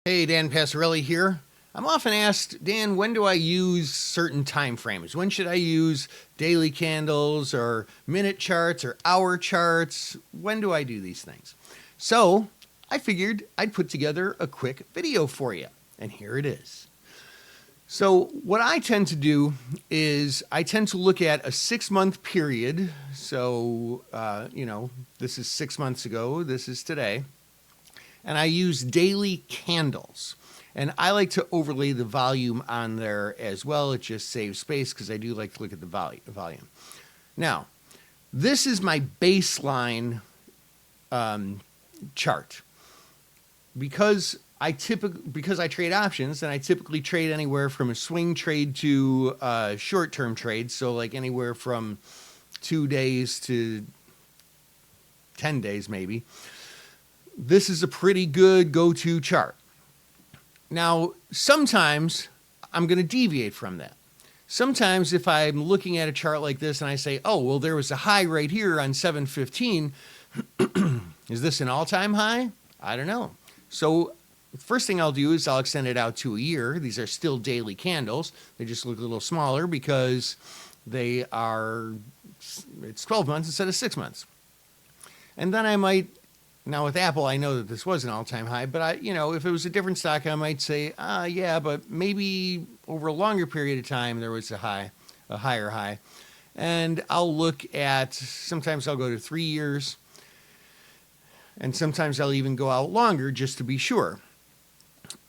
Hey, Dan Passarelli here. I'm often asked, Dan, when do I use certain time frames? When should I use daily candles or minute charts or hour charts? When do I do these things? So I figured I'd put together a quick video for you, and here it is. So what I tend to do is I tend to look at a 6-month period. So, this is 6 months ago, this is today. And I use daily candles. And I like to overlay the volume on there as well. It just saves space because I do like to look at the volume. Now, this is my baseline chart. Because I trade options, and I typically trade anywhere from a swing trade to a short-term trade, so like anywhere from 2 days to 10 days maybe. This is a pretty good go-to chart. Now, sometimes I'm going to deviate from that. Sometimes if I'm looking at a chart like this and I say, oh, well, there was a high right here on 715. Is this an all-time high? I don't know. So first thing I'll do is I'll extend it out to a year. These are still daily candles. They just look a little smaller because it's 12 months instead of 6 months. And then I might, now with Apple, I know that this was an all-time high, but if it was a different stock, I might say, yeah, but maybe over a longer period of time, there was a higher high. And I'll look at, sometimes I'll go to 3 years, and sometimes I'll even go out longer just to be sure.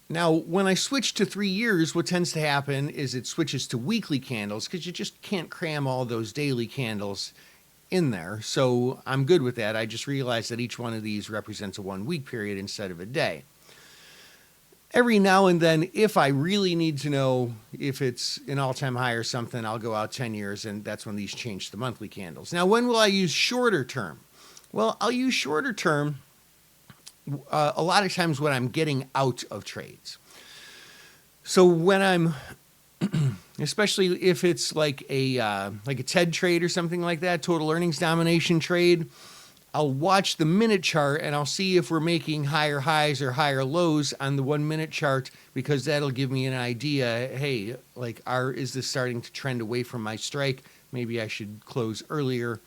Now, when I switch to 3 years, what tends to happen is it switches to weekly candles because you just can't cram all those daily candles in there. So I'm good with that. I just realized that each one of these represents a 1 week period instead of a day. Every now and then, if I really need to know if it's an all-time high or something, I'll go out 10 years, and that's when these change to monthly candles. Now, when will I use shorter term? Well, I'll use shorter term a lot of times when I'm getting out of trades. So when I'm, especially if it's like a TED trade or something like that, total earnings domination trade, I'll watch the minute chart and I'll see if we're making higher highs or higher lows on the 1 minute chart, because that'll give me an idea. Hey, is this starting to trend away from my strike? Maybe I should close earlier.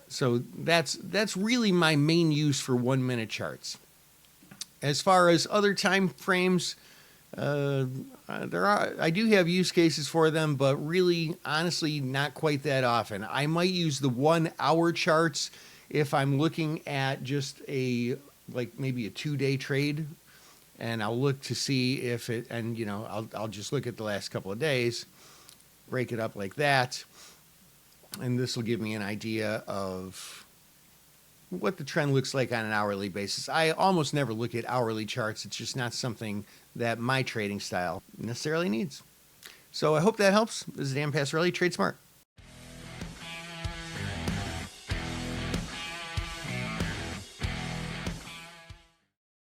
So that's really my main use for 1 minute charts. As far as other time frames, I do have use cases for them, but really, honestly, not quite that often. I might use the 1 hour charts if I'm looking at just maybe a 2-day trade, and I'll look to see if it, and I'll just look at the last couple of days, break it up like that. And this will give me an idea of what the trend looks like on an hourly basis. I almost never look at hourly charts. It's just not something that my trading style necessarily needs. So I hope that helps. This is Dan Passarelli, Trade Smart.